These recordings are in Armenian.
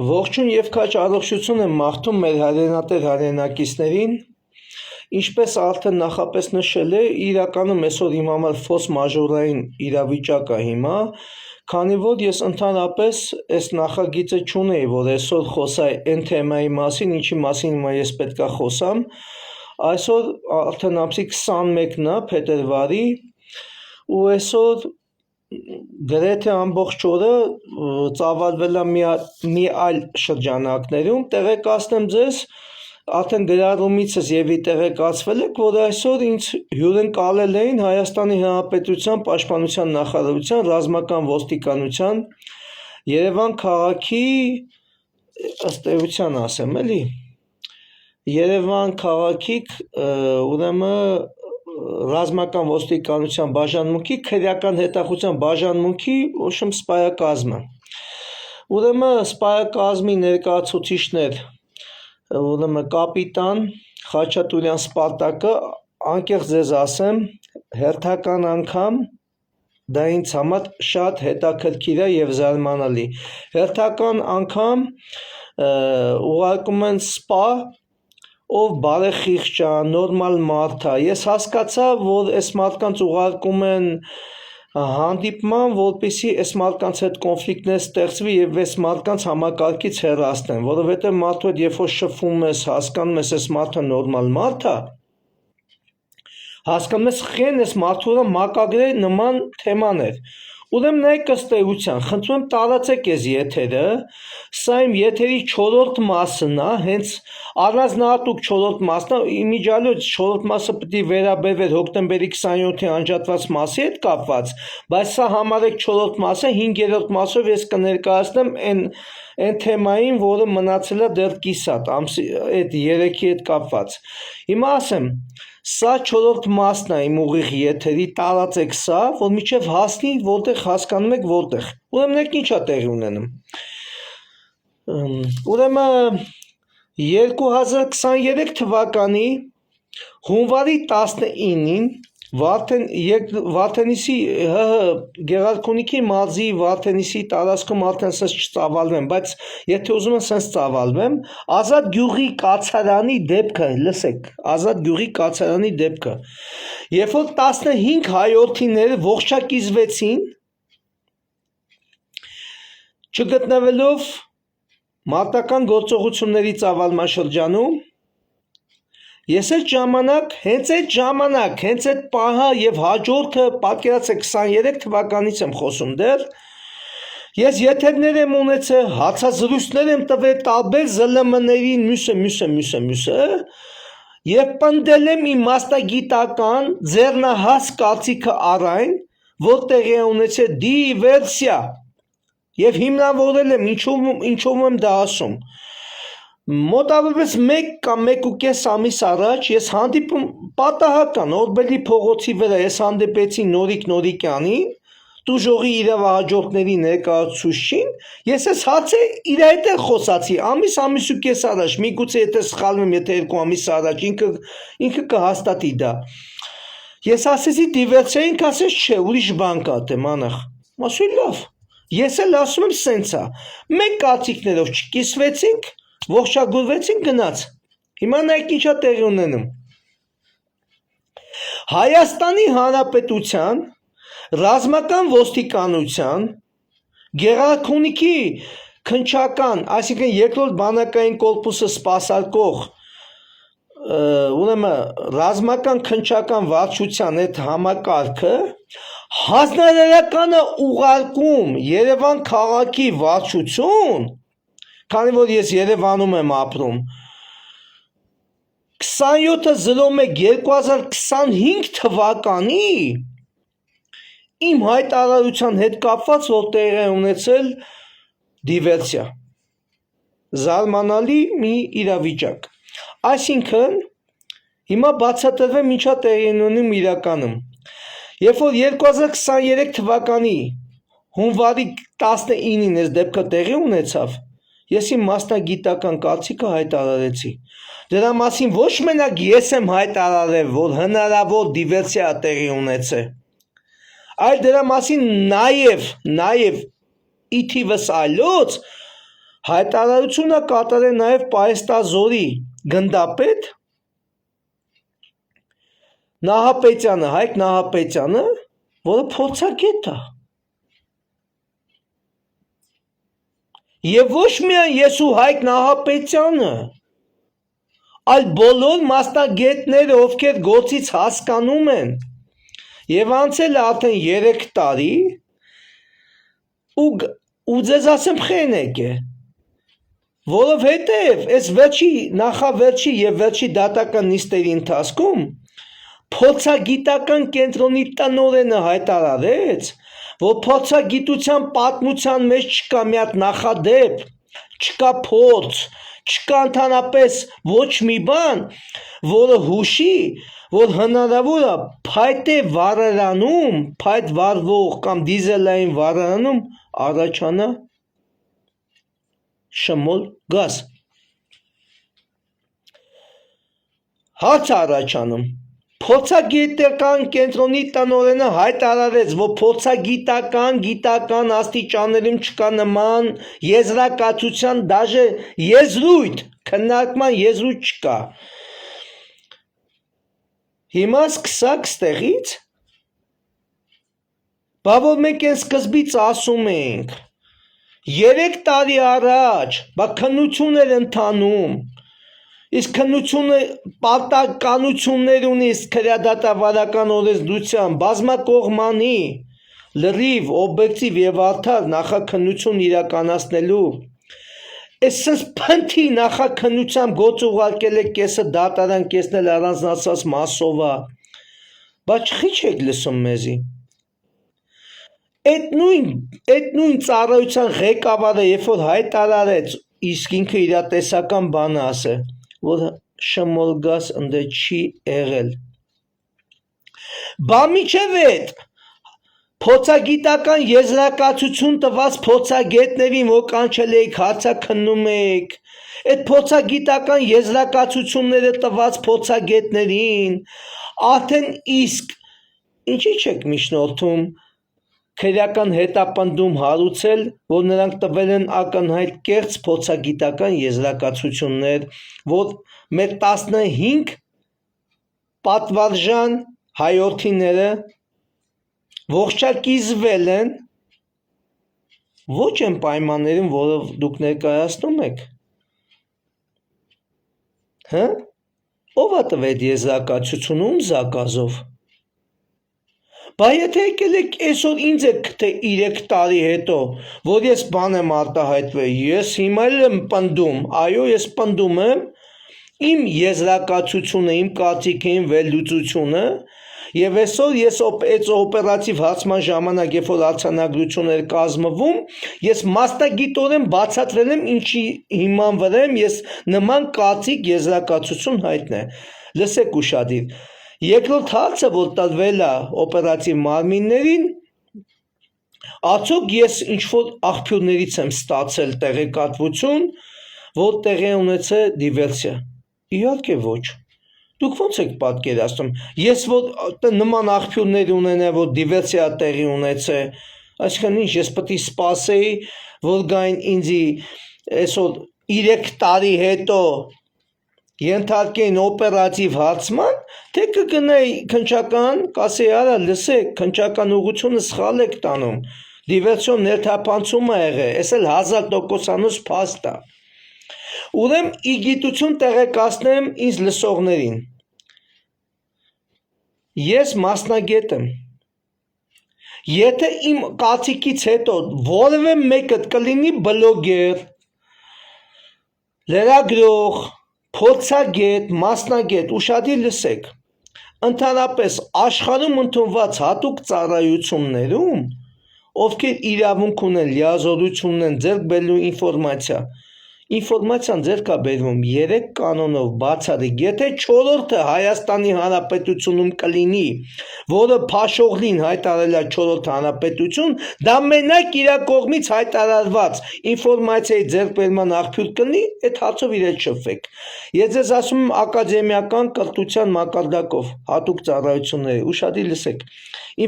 Ողջույն և քաջ առողջություն եմ մաղթում մեր հայրենատեր հայրենակիցներին, ինչպես արդեն նախապես նշել է, իրականում այսօր իմ համար ֆորս մաժորային իրավիճակ է հիմա, քանի որ ես ընդհանրապես այս նախագիծը չունեի, որ այսօր խոսայի այն թեմայի մասին, ինչի մասին հիմա ես պետք է խոսամ, այսօր արդեն ամսի 21-ն է փետրվարի, ու այսօր գրեթե ամբողջ օրը ծավալվել է մի այլ շրջանակներում, տեղեկացնեմ ձեզ, արդեն գրառումիցս եւի տեղեկացվել եք, որ այսօր ինձ հյուրընկալել էին Հայաստանի Հանրապետության Պաշտպանության նախարարության ռազմական ոստիկանության Երևան քաղաքի, ըստ էության ասեմ, էլի, Երևան քաղաքի ուրեմն ռազմական ոստիկանության բաժանմունքի քրեական հետախուզության բաժանմունքի ոչմ սպայակազմը։ Ուրեմն սպայակազմի ներկայացուցիչներ, ուրեմն կապիտան Խաչատուրյան Սպարտակը, անկեղծ ձեզ ասեմ, հերթական անգամ դա ինձ համար շատ հետաքրքիր է եւ զարմանալի։ Հերթական անգամ ուղարկում են սպա, ով բարեխիղճ է, նորմալ մարդ է։ Ես հասկացա, որ այս մարդկանց ուղարկում են հանդիպման, որպեսզի այս մարդկանց հետ կոնֆլիկտներ ստեղծվի եւ այս մարդկանց համակարգից հեռացնեն, որովհետեւ մարդու հետ երբ որ շփվում ես, հասկանում ես, այս մարդը նորմալ մարդ է, հասկանում ես, խեն այս մարդու վրա մակագրի նման թեմաներ։ Ուրեմն նայեք ըստ էության, խնդրում եմ տարածեք այս եթերը, սա իմ եթերի 4-րդ մասն է, հենց առանձնահատուկ 4-րդ մասն է, իմիջիալոց 4-րդ մասը պետք է վերաբերվեր հոկտեմբերի 27-ի անջատված մասի հետ կապված, բայց սա համարեք 4-րդ մասը, 5-րդ մասով ես կներկայացնեմ այն թեմային, որը մնացել է դեռ կիսատ, այդ 3-ի հետ կապված։ Հիմա ասեմ, սա 4-րդ մասն է իմ ուղիղ եթերի, տարածեք սա, որ մինչև հասնի, որտեղ հասկանում եք որտեղ։ Ուրեմն եք ինչ է տեղի ունենում։ Ուրեմն 2023 թվականի հունվարի 19-ին Վարդենիսի Գեղարքունիքի մարզի Վարդենիսի տարածքում արդեն սենց չծավալվեմ, բայց եթե ուզում եմ սենց ծավալվեմ, Ազատ գյուղի կացարանի դեպքը, լսեք, Ազատ գյուղի կացարանի դեպքը, երբ որ 15 հայորդիներ ողջակիզվեցին, չգտնվելով մարտական գործողությունների ծավալման շրջանում, ես այդ ժամանակ, հենց այդ պահը և հաջորդը, պատկերացրեք 23 թվականից եմ խոսում դեռ, ես եթերներ եմ ունեցել, հարցազրույցներ եմ տվել տարբեր ԶԼՄ-ներին, մյուսը, և պնդել եմ իմ մասնագիտական ձեռնահաս կարծիքը առ այն, որ տեղի է ունեցել դիվերսիա, և հիմնավորել եմ, ինչով եմ դա ասում։ Մոտավորապես 1 կամ 1.5 ամիս առաջ ես հանդիպում պատահական Օրբելի փողոցի վրա ես հանդիպեցի Նորիկ Նորիկյանի, տուժողի իրավահաջորդների ներկայացուցչին, ես այս հարցը իր հետ էլ խոսացի, ամիս ու կես առաջ, միգուցե եթե սխալվեմ, եթե 2 ամիս առաջ, ինքը կհաստատի դա։ Ես ասեցի դիվերսիա, ինքը ասեց չէ, ուրիշ բան կա դե մանախ։ Ասի լավ, ես էլ ասում եմ սենց է, մենք կարծիքներով չկիսվեցինք, ողջագուրվեցինք, գնաց։ Հիմա նայեք ինչ է տեղի ունենում։ Հայաստանի Հանրապետության ռազմական ոստիկանության Գեղարքունիքի քննչական, այսինքն երկրորդ բանակային կորպուսը սպասարկող ուրեմն ռազմական քննչական վարչության այդ համակարգը հանձնարարականը ուղարկում Երևան քաղաքի վարչություն, քանի որ ես Երևանում եմ ապրում, 27/01/2025 թվականի իմ հայտարարության հետ կապված, որ տեղի է ունեցել դիվերսիա, զարմանալի մի իրավիճակ, այսինքն հիմա բացատրվեմ ինչա տեղի ունենում իրականում, երբ որ 2023 թվականի հունվարի 19-ին այս դեպքը տեղի ունեցավ, ես իմ մասնագիտական կարծիքը հայտարարեցի, դրա մասին ոչ մենակ ես եմ հայտարարել, որ հնարավոր դիվերսիա տեղի ունեցել, այլ դրա մասին նաև ի թիվս այլոց Հայտարարությունը կատարել նաև Պահեստազորի գնդապետ Նահապետյանը, Հայկ Նահապետյանը, որը փորձագետ է։ Եվ ոչ միայն ես ու Հայկ Նահապետյանը, այլ բոլոր մասնագետները, ովքեր գործից հասկանում են, եւ անցել է արդեն 3 տարի, ու ձեզ ասեմ խենեք է, որովհետև այս նախավերջի եւ վերջի դատական նիստերի ընթացքում փորձագիտական կենտրոնի տնօրենը հայտարարեց, որ փորձագիտության պատմության մեջ չկա մի հատ նախադեպ, չկա փորձ, չկա ընդհանրապես ոչ մի բան, որը հուշի, որ հնարավոր է փայտե վառարանում, փայտ վառվող կամ դիզելային վառարանում առաջանա շմոլ գազ։ Հարց առաջանում, փորձագիտական կենտրոնի տնօրենը հայտարարեց, որ գիտական աստիճաններում չկա նման եզրակացության դաժե եզրույթ, քննարկման եզրույթ չկա։ Հիմա սկսակ ստեղից, բա որ մենք այն սկզբից ասում ենք, 3 տարի առաջ, բա քննություն էր ընթանում, իսկ քննությունը պարտականություններ ունի քրեադատավարական օրենսդրությամբ, բազմակողմանի, լրիվ, օբյեկտիվ եւ արդար նախաքննություն իրականացնելու, այսպես փնթի նախաքննությամբ գործ ուղարկել է կեսը դատարան, կեսն էլ առանձնացած մասով է, բա չի չեք լսում մեզի։ Այդ նույն ծառայության ղեկավարը, երբ որ հայտարարեց, իսկ ինքը իր տեսական բանը ասել, որ շմոլ գազ ընդ չի եղել։ Բա միջև այդ փորձագիտական եզրակացություն տված փորձագետներին, որ կանչել եք, հարցաքննում եք, այդ փորձագիտական եզրակացությունները տված փորձագետներին, արդեն իսկ ինչի՞ չեք միջնորդում քրեական հետապնդում հարուցել, որ նրանք տվել են ակնհայտ կեղծ փորձագիտական եզրակացություններ, որ մեր 15 պատվարժան հայորդիները ողջակիզվել են ոչ այն պայմաններում, որով դուք ներկայացնում եք։ Հա՞։ Ո՞վ է տվել եզրակացություն, ում զակազով։ Բա եթե եկել եք այսօր ինձ եք թե 3 տարի հետո, որ ես բան եմ արտահայտվել, ես հիմա էլ եմ պնդում, այո, ես պնդում եմ իմ եզրակացությունը, իմ կարծիքը, իմ վերլուծությունը, եւ այսօր ես այս օպերատիվ հարցման ժամանակ, երբ որ արձանագրություն էր կազմվում, ես մասնագիտորեն բացատրել եմ ինչի հիման վրա ես նման կարծիք եզրակացություն հայտնել։ Լսեք ուշադիր։ Երկրորդ հարցը, որ տրվել է օպերատիվ մարմիններին, արդյոք ես ինչ-որ աղբյուրներից եմ ստացել տեղեկատվություն, որ տեղի ունեցել դիվերսիա։ Իհարկե ոչ։ Դուք ո՞նց եք պատկերացնում։ Ես որ նման աղբյուրներ ունենա, որ դիվերսիա տեղի ունեցել, այսինքն ինչ, ես պետք է սպասեի, որ գային ինձի այսօր 3 տարի հետո ենթարկեին օպերատիվ հարցման, թե կգնայի քննչական, կասեի, արա լսեք, քննչական ուղղությունը սխալ եք տանում, դիվերսիոն ներթափանցում է եղել, այս էլ 1000% փաստ է։ Ուրեմն ի գիտություն տեղեկացնեմ ինձ լսողներին։ Ես մասնագետ եմ։ Եթե իմ կարծիքից հետո որևէ մեկը կլինի բլոգեր, լրագրող, փորձագետ, մասնագետ, ուշադիր լսեք, ընդհանրապես աշխարհում ընդունված հատուկ ծառայություններում, ովքեր իրավունք ունեն, լիազորություն ունեն ձեռք բերելու ինֆորմացիան ձեռք է բերվում 3 կանոնով բացառիկ, եթե 4-րդը Հայաստանի Հանրապետությունում կլինի, որը փաշողլին հայտարարել է 4-րդ հանրապետություն, դա մենակ իր կողմից հայտարարված ինֆորմացիայի ձեռքբերման աղբյուր կլինի, այդ հարցով իրենց շփվեք։ Ես ձեզ ասում եմ ակադեմիական կրթության մակարդակով հատուկ ծառայությունների, ուշադիր լսեք,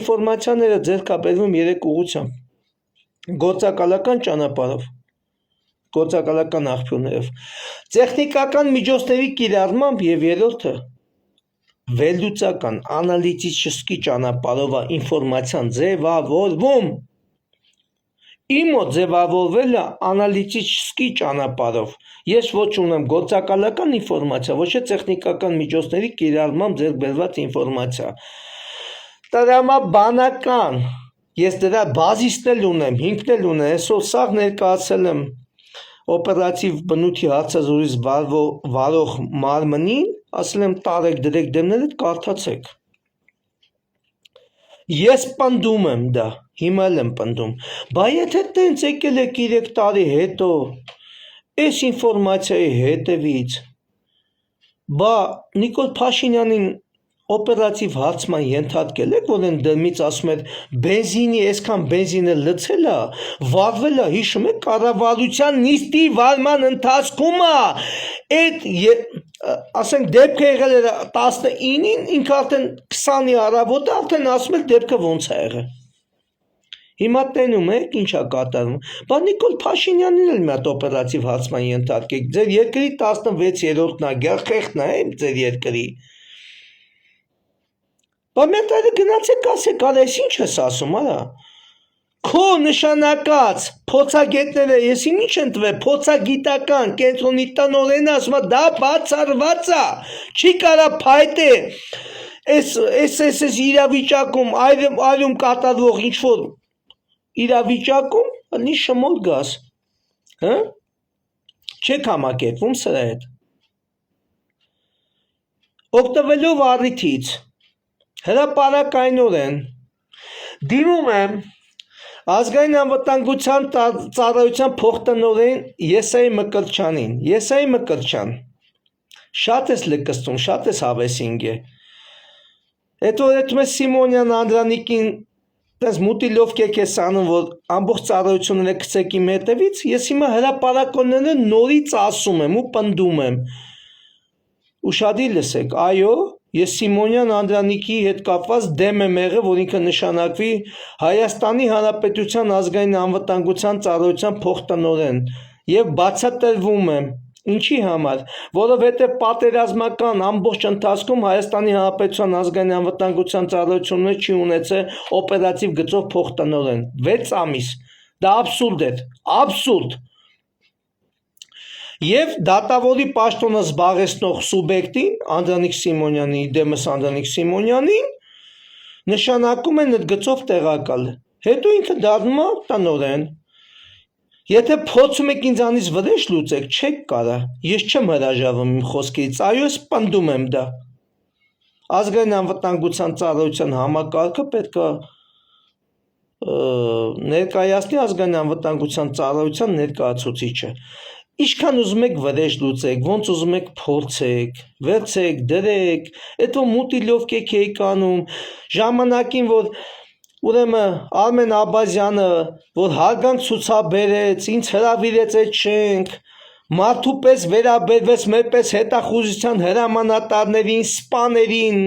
ինֆորմացիաները ձեռք է բերվում 3 ուղղությամբ, գործակալական ճանապարհով, գործակալական աղբյուրներով, տեխնիկական միջոցների կիրառմամբ եւ երրորդը վերլուծական անալիտիչսկի ճանապարհով ինֆորմացիան ձևավորվում։ Իմը ձևավորվել է անալիտիչսկի ճանապարհով։ Ես ոչ ունեմ գործակալական ինֆորմացիա, ոչ է տեխնիկական միջոցների կիրառմամբ ձեռք բերված ինֆորմացիա։ Տրամաբանական ես դրա բազիսն էլ ունեմ, հիմքն էլ ունեմ, այսօր սաղ ներկայացել եմ օպերատիվ բնույթի հարցազրույց վարող մարմնին, ասել եմ տարեք դրեք դեմներդ կարդացեք։ Ես պնդում եմ դա, հիմա էլ եմ պնդում, բա եթե տենց եկել եք 3 տարի հետո, այս ինֆորմացիայի հետևից, բա Նիկոլ Փաշինյանին օպերատիվ հարցման ենթարկել եք, որ են դրմից ասում էր բենզինի, այսքան բենզինը լցել է, վարվել է, հիշում եք, կառավարության նիստի վարման ընթացքում այդ ասենք դեպքը եղել էր 19-ին, ինքը արդեն 20-ի առավոտը արդեն ասում էր դեպքը ոնց է եղել։ Հիմա տենում եք ինչ է կատարվում։ Բա Նիկոլ Փաշինյանին էլ մի հատ օպերատիվ հարցման ենթարկեք։ Ձեր երկրի 16-րդն է, գերխեղտն է ձեր երկրի։ Բա մենք այդը գնացեք ասեք, արա ես ինչ ես ասում, արա։ Քո նշանակած փոցագետները, ես ինչ են տվել, փոցագիտական կենտրոնի տնօրենը ասում է, դա բացառված է, չի կարա փայտե, այս իրավիճակում, այլում կատարվող ինչ-որ իրավիճակում, լի շմոլ գաս, չեք համակերպվում սրա հետ։ Օգտվելով առիթից, հրապարակայնորեն դիմում եմ ազգային անվտանգության ծառայության փոխտնօրեն Եսայի Մկրտչյանին։ Եսայի Մկրտչյան, շատ ես լկստում, շատ ես հավեսինգ է։ Այդ որ էտում է Սիմոնյան Անդրանիկին տես մուտիլովկեք ես անում, որ ամբողջ ծառայությունները գցեք իմ հետևից, ես հիմա հրապարակորները նորից ասում եմ ու պնդում եմ։ Ուշադիր լսեք, այո, ես Սիմոնյան Անդրանիկի հետ կապված դեմ եմ եղել, որ ինքը նշանակվի Հայաստանի Հանրապետության ազգային անվտանգության ծառայության փոխտնօրեն եւ բացատրվում եմ, ինչի համար, որովհետեւ պատերազմական ամբողջ ընթացքում Հայաստանի Հանրապետության ազգային անվտանգության ծառայությունը չի ունեցել օպերատիվ գծով փոխտնօրեն 6 ամիս, դա աբսուրդ է, աբսուրդ։ Եվ դատավորի պաշտոնը զբաղեցնող սուբյեկտին, Անդրանիկ Սիմոնյանի, դեմս Անդրանիկ Սիմոնյանին, նշանակում են այդ գծով տեղակալ։ Հետո ինքը դառնում է տնօրեն։ Եթե փորձում եք ինձանից վրեժ լուծեք, չեք կարա։ Ես չեմ հրաժարվում իմ խոսքերից, այո, ես պնդում եմ դա։ Ազգային անվտանգության ծառայության համակարգը պետք է ներկայացնի ազգային անվտանգության ծառայության ներկայացուցիչը։ Ինչքան ուզում եք վրեժ լուծեք, ոնց ուզում եք փորձեք, վերցեք, դրեք, այդ որ մուտիլովկեք եք անում, ժամանակին, որ ուրեմն Արմեն Աբազյանը, որ հարգանք ցուցաբերեց, ինձ հրավիրեց այդ շենք, մարդու պես վերաբերվեց մեր պես հետախուզության հրամանատարներին, սպաներին,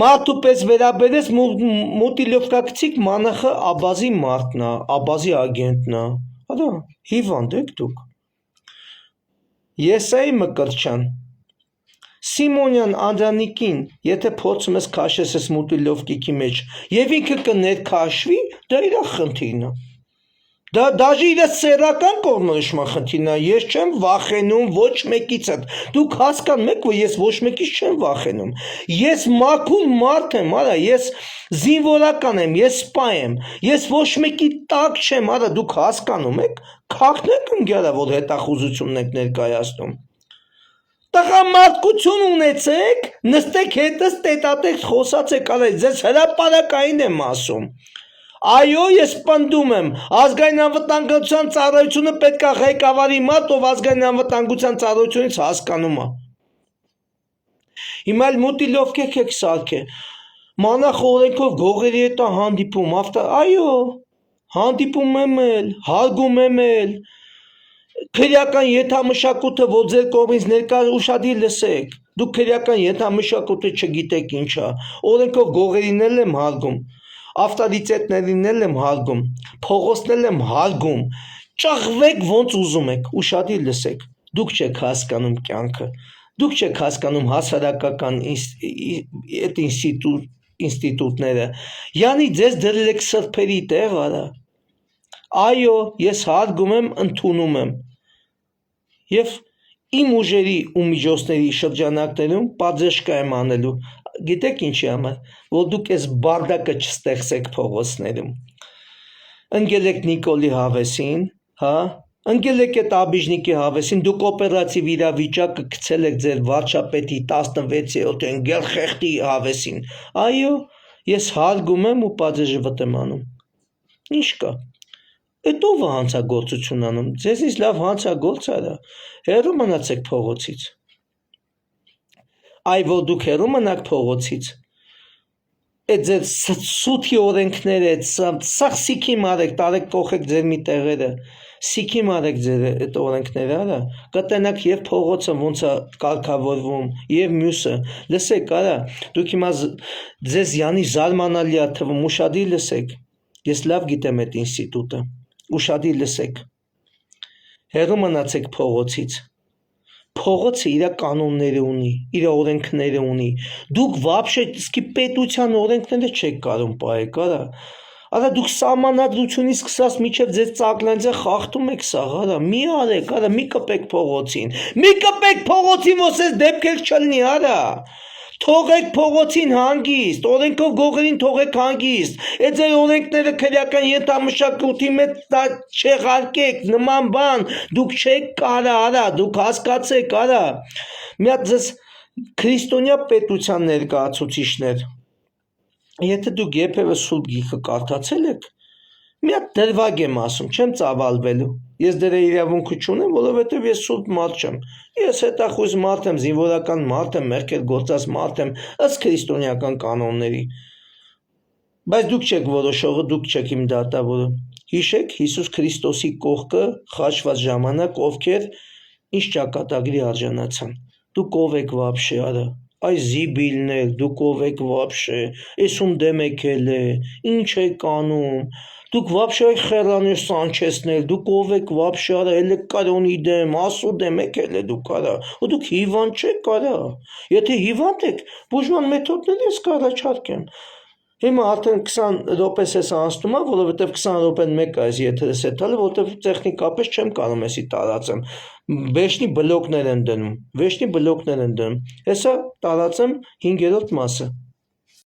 մարդու պես վերաբերեց մուտիլովկակցիկ մանախը Աբազի մարդն է, Աբազի ագենտն է, հədə հիվանդ եք դուք։ Եսայի Մկրտչյան, Սիմոնյան Անդրանիկին, եթե փորձում ես քաշես ես մուտիլովկիկի մեջ եւ ինքը կներքաշվի, դա իր խնդիրն է։ Դա դաժե իր սեռական կողմնորոշման խնդիրն է, ես չեմ վախենում ոչ մեկից։ Դուք հասկանում եք, որ ես ոչ մեկից չեմ վախենում։ Ես մաքուր մարդ եմ, արա, ես զինվորական եմ, ես սպա եմ, ես ոչ մեկի տակ չեմ, արա, դուք հասկանում եք, քաղաքն եք ընկերա, որ հետախուզությունն եք ներկայացնում։ Տղամարդկություն ունեցեք, նստեք հետս տետատեք խոսացեք, արա, ձեզ հրապարակային եմ ասում։ Այո, ես պնդում եմ, ազգային անվտանգության ծառայությունը պետք է ղեկավարի մարդ, ով ազգային անվտանգության ծառայությունից հասկանում է։ Հիմա էլ մուտիլովկեք եք սարքել, մանախ օրենքով գողերի հետ է հանդիպում, այո, հանդիպում եմ էլ, հարգում եմ էլ, քրեական եթամշակույթը, որ ձեր կողմից ներկա ուշադիր լսեք, դուք քրեական եթամշակույթը չգիտեք ինչ է, օրենքով գողերին էլ եմ հարգում, ավտորիտետներին էլ եմ հարգում, փողոցն էլ եմ հարգում, ճաղվեք ոնց ուզում եք, ուշադիր լսեք, դուք չեք հասկանում կյանքը, դուք չեք հասկանում հասարակական այդ ինստիտուտները, յանի ձեզ դրել եք սրբերի տեղ, արա, այո, ես հարգում եմ, ընդունում եմ, և իմ ուժերի ու միջոցների շրջանակներում պատժեշկա եմ անելու, գիտեք ինչի համար, որ դուք այս բարդակը չստեղծեք փողոցներում, ընկել եք Նիկոլի հավեսին, հա, ընկել եք այդ աբիժնիկի հավեսին, դուք օպերատիվ իրավիճակը գցել եք ձեր վարչապետի 16-րդ գերխեղդի հավեսին, այո, ես հարգում եմ ու պատժվտ եմ անում, ինչ կա, էդ ով է հանցագործություն անում, ձեզնից լավ հանցագործ արա, հեռու մնացեք փողոցից, այ որ դուք հեռու մնաք փողոցից, այդ ձեր սութի օրենքները, սաղ սիքի մարեք, տարեք կողեք ձեր մի տեղերը, սիքի մարեք ձեր այդ օրենքները, արա, կտենաք և փողոցը ոնց է կարգավորվում, և մյուսը, լսեք, արա, դուք հիմա ձեզ յանի զարմանալի է թվում, ուշադիր լսեք, ես լավ գիտեմ այդ ինստիտուտը, ուշադիր լսեք, հեռու մնացեք փողոցից, փողոցը իր կանոնները ունի, իր օրենքները ունի, դուք վաբշե իսկի պետության օրենքները չեք կարող պահեք, արա, դուք սահմանադրությունից սկսած մինչև ձեր ծաղկլանձը խախտում եք սաղ, արա, մի արեք, արա, մի կպեք փողոցին, որ սեզ դեպքեր չլնի, արա, թողեք փողոցին հանգիստ, օրենքով գողերին թողեք հանգիստ, այդ ձեր օրենքները քրեական ենթամշակույթի մեջ չեղարկեք, նման բան, դուք չեք կարա, արա, դուք հասկացեք, արա, մի հատ ձեզ քրիստոնյա պետության ներկայացուցիչներ, եթե դուք երբևէ Սուրբ Գիրքը կարդացել եք, մի հատ դրվագ եմ ասում, չեմ ծավալվելու, ես դրա իրավունքը չունեմ, որովհետև ես սուրբ մարդ չեմ, ես հետախույզ մարդ եմ, զինվորական մարդ եմ, մեղքեր գործած մարդ եմ, ըստ քրիստոնեական կանոնների, բայց դուք չեք որոշողը, դուք չեք իմ դատավորը, հիշեք Հիսուս Քրիստոսի կողքը խաչված ժամանակ, ովքեր ինչ ճակատագրի արժանացան, դուք ով եք վաբշե, արա, այս զիբիլներ, դուք ով եք վաբշե, ես ում դեմ եք էլ է, ինչ եք անում, դուք վաբշե այ խերաներ Սանչեսներ, դուք ով եք վաբշե, արա, էլ եք կարոնի դեմ, ասու դեմ եք էլ է դուք, արա, ու դուք հիվանդ չեք, արա, եթե հիվանդ եք, բուժման մեթոդներ ես կառաջարկեմ, հիմա արդեն 20 րոպես ես անցնում է, որովհետև 20 րոպեն մեկ է այս եթերը սեթալը, որովհետև տեխնիկապես չեմ կարող էսի տարածեմ, վերջնի բլոկներ են դնում, հեսա տարածեմ 5-րդ մասը,